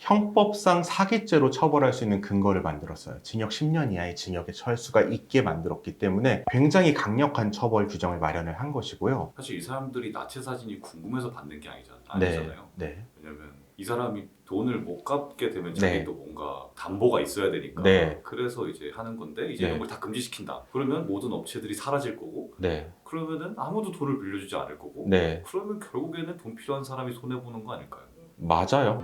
형법상 사기죄로 처벌할 수 있는 근거를 만들었어요. 징역 10년 이하의 징역에 처할 수가 있게 만들었기 때문에 굉장히 강력한 처벌 규정을 마련을 한 것이고요. 사실 이 사람들이 나체 사진이 궁금해서 받는 게 네, 아니잖아요. 네, 왜냐면 이 사람이 돈을 못 갚게 되면 네. 자기도 뭔가 담보가 있어야 되니까. 네. 그래서 이제 하는 건데 이제 네. 이런 걸 다 금지시킨다. 그러면 모든 업체들이 사라질 거고, 네, 그러면은 아무도 돈을 빌려주지 않을 거고, 네, 그러면 결국에는 돈 필요한 사람이 손해 보는 거 아닐까요? 맞아요.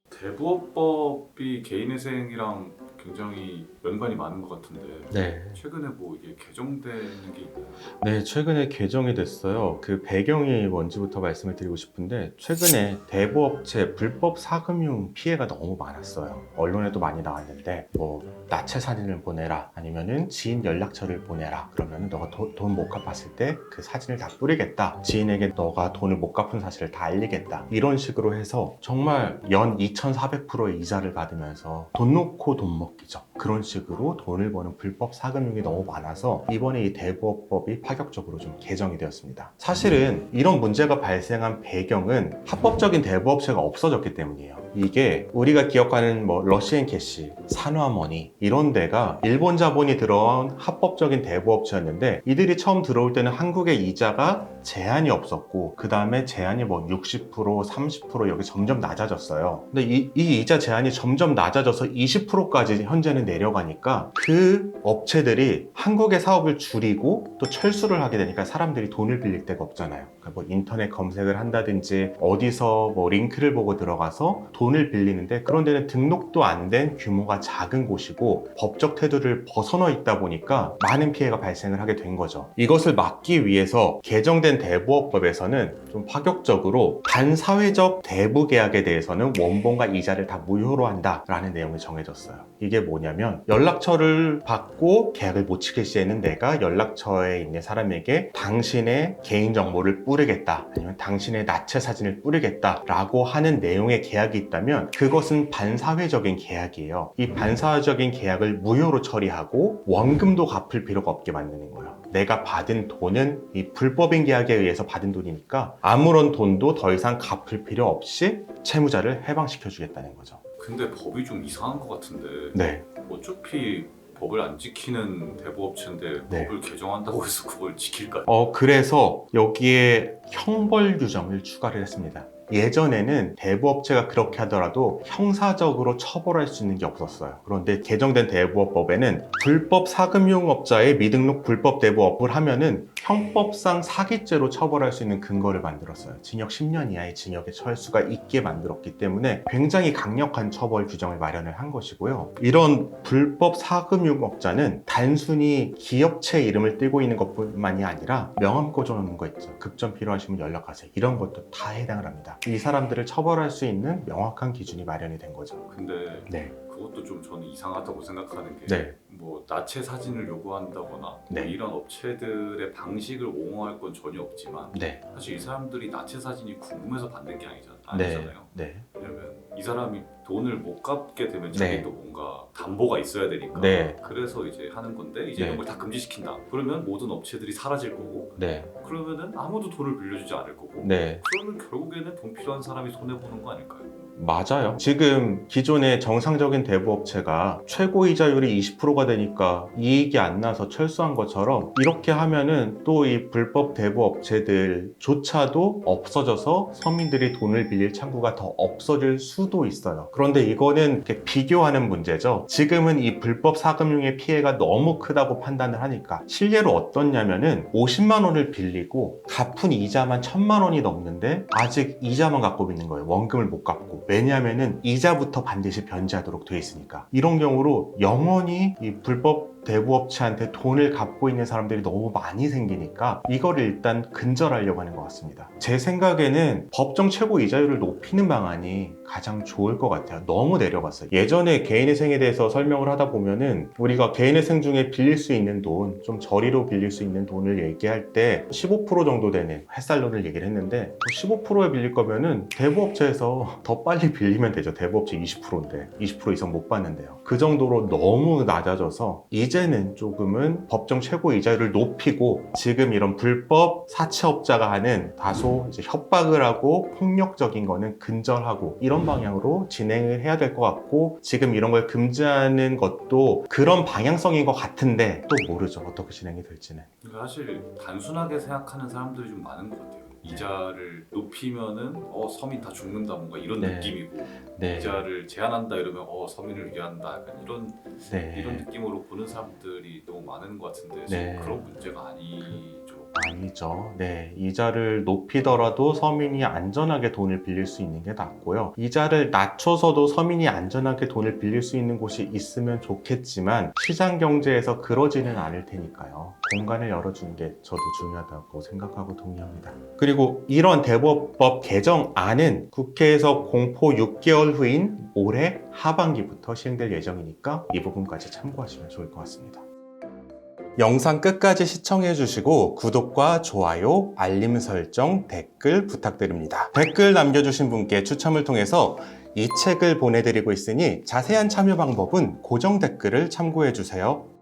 대부업법이 개인회생이랑 굉장히 연관이 많은 것 같은데 네. 최근에 뭐 이게 개정되는 게 있나요? 네, 최근에 개정이 됐어요. 그 배경이 뭔지부터 말씀을 드리고 싶은데, 최근에 대부업체 불법 사금융 피해가 너무 많았어요. 언론에도 많이 나왔는데, 뭐, 나체 사진을 보내라, 아니면은 지인 연락처를 보내라. 그러면은 너가 돈 못 갚았을 때 그 사진을 다 뿌리겠다. 지인에게 너가 돈을 못 갚은 사실을 다 알리겠다. 이런 식으로 해서 정말 연 2,400%의 이자를 받으면서 돈 놓고 돈 먹기죠. 그런 식으로 돈을 버는 불법 사금융이 너무 많아서 이번에 이 대부업법이 파격적으로 좀 개정이 되었습니다. 사실은 이런 문제가 발생한 배경은 합법적인 대부업체가 없어졌기 때문이에요. 이게 우리가 기억하는 뭐 러시앤캐시, 산화머니 이런 데가 일본 자본이 들어온 합법적인 대부업체였는데, 이들이 처음 들어올 때는 한국의 이자가 제한이 없었고 그 다음에 제한이 뭐 60%, 30% 이렇게 점점 낮아졌어요. 근데 이 이자 제한이 점점 낮아져서 20%까지 현재는 내려가니까 그 업체들이 한국의 사업을 줄이고 또 철수를 하게 되니까 사람들이 돈을 빌릴 데가 없잖아요. 그러니까 뭐 인터넷 검색을 한다든지 어디서 뭐 링크를 보고 들어가서 돈을 빌리는데, 그런 데는 등록도 안 된 규모가 작은 곳이고 법적 테두리를 벗어나 있다 보니까 많은 피해가 발생을 하게 된 거죠. 이것을 막기 위해서 개정된 대부업법에서는 좀 파격적으로 반사회적 대부 계약에 대해서는 원본과 이자를 다 무효로 한다라는 내용이 정해졌어요. 이게 뭐냐면, 연락처를 받고 계약을 못 지킬 시에는 내가 연락처에 있는 사람에게 당신의 개인정보를 뿌리겠다, 아니면 당신의 나체 사진을 뿌리겠다 라고 하는 내용의 계약이 있다면 그것은 반사회적인 계약이에요. 이 반사회적인 계약을 무효로 처리하고 원금도 갚을 필요가 없게 만드는 거예요. 내가 받은 돈은 이 불법인 계약에 의해서 받은 돈이니까 아무런 돈도 더 이상 갚을 필요 없이 채무자를 해방시켜 주겠다는 거죠. 근데 법이 좀 이상한 것 같은데 네. 어차피 법을 안 지키는 대부업체인데 네. 법을 개정한다고 해서 그걸 지킬까요? 그래서 여기에 형벌 규정을 추가를 했습니다. 예전에는 대부업체가 그렇게 하더라도 형사적으로 처벌할 수 있는 게 없었어요. 그런데 개정된 대부업법에는 불법 사금융업자의 미등록 불법 대부업을 하면은 형법상 사기죄로 처벌할 수 있는 근거를 만들었어요. 징역 10년 이하의 징역에 처할 수가 있게 만들었기 때문에 굉장히 강력한 처벌 규정을 마련을 한 것이고요. 이런 불법 사금융업자는 단순히 기업체 이름을 띄고 있는 것뿐만이 아니라 명함 꽂아놓는 거 있죠. 급전 필요하시면 연락하세요. 이런 것도 다 해당을 합니다. 이 사람들을 처벌할 수 있는 명확한 기준이 마련이 된 거죠. 근데 네. 그것도 좀 저는 이상하다고 생각하는 게 네. 뭐 나체 사진을 요구한다거나 네. 뭐 이런 업체들의 방식을 옹호할 건 전혀 없지만 네. 사실 이 사람들이 나체 사진이 궁금해서 받는 게 네. 아니잖아요. 네. 왜냐면 이 사람이 돈을 못 갚게 되면 네. 자기도 뭔가 담보가 있어야 되니까. 네. 그래서 이제 하는 건데 이제 네. 이런 걸 다 금지시킨다. 그러면 모든 업체들이 사라질 거고, 네. 그러면은 아무도 돈을 빌려주지 않을 거고, 네. 그러면 결국에는 돈 필요한 사람이 손해 보는 거 아닐까요? 맞아요. 지금 기존의 정상적인 대부업체가 최고 이자율이 20%가 되니까 이익이 안 나서 철수한 것처럼, 이렇게 하면은 또 이 불법 대부업체들조차도 없어져서 서민들이 돈을 빌릴 창구가 더 없어질 수도 있어요. 그런데 이거는 이렇게 비교하는 문제죠. 지금은 이 불법 사금융의 피해가 너무 크다고 판단을 하니까, 실례로 어떻냐면은 50만 원을 빌리고 갚은 이자만 1,000만 원이 넘는데 아직 이자만 갖고 있는 거예요. 원금을 못 갚고. 왜냐하면은 이자부터 반드시 변제하도록 되어 있으니까. 이런 경우로 영원히 이 불법 대부업체한테 돈을 갚고 있는 사람들이 너무 많이 생기니까 이거를 일단 근절하려고 하는 것 같습니다. 제 생각에는 법정 최고 이자율을 높이는 방안이 가장 좋을 것 같아요. 너무 내려갔어요. 예전에 개인회생에 대해서 설명을 하다 보면은 우리가 개인회생 중에 빌릴 수 있는 돈, 좀 저리로 빌릴 수 있는 돈을 얘기할 때 15% 정도 되는 햇살론을 얘기를 했는데, 15%에 빌릴 거면은 대부업체에서 더 빨리 빌리면 되죠. 대부업체 20%인데 20% 이상 못 받는데요. 그 정도로 너무 낮아져서 이제 이제는 조금은 법정 최고 이자율을 높이고 지금 이런 불법 사채업자가 하는 다소 이제 협박을 하고 폭력적인 거는 근절하고 이런 방향으로 진행을 해야 될 것 같고, 지금 이런 걸 금지하는 것도 그런 방향성인 것 같은데 또 모르죠, 어떻게 진행이 될지는. 그러니까 사실 단순하게 생각하는 사람들이 좀 많은 것 같아요. 이자를 높이면은 서민 다 죽는다 뭔가 이런 네. 느낌이고, 네. 이자를 제한한다 이러면 서민을 위한다 약간 이런 네. 느낌으로 보는 사람들이 너무 많은 것 같은데 네. 지금 그런 문제가 아니죠. 아니죠. 네. 이자를 높이더라도 서민이 안전하게 돈을 빌릴 수 있는 게 낫고요. 이자를 낮춰서도 서민이 안전하게 돈을 빌릴 수 있는 곳이 있으면 좋겠지만 시장 경제에서 그러지는 않을 테니까요. 공간을 열어주는 게 저도 중요하다고 생각하고 동의합니다. 그리고 이런 대법법 개정안은 국회에서 공포 6개월 후인 올해 하반기부터 시행될 예정이니까 이 부분까지 참고하시면 좋을 것 같습니다. 영상 끝까지 시청해주시고 구독과 좋아요, 알림 설정, 댓글 부탁드립니다. 댓글 남겨주신 분께 추첨을 통해서 이 책을 보내드리고 있으니 자세한 참여 방법은 고정 댓글을 참고해주세요.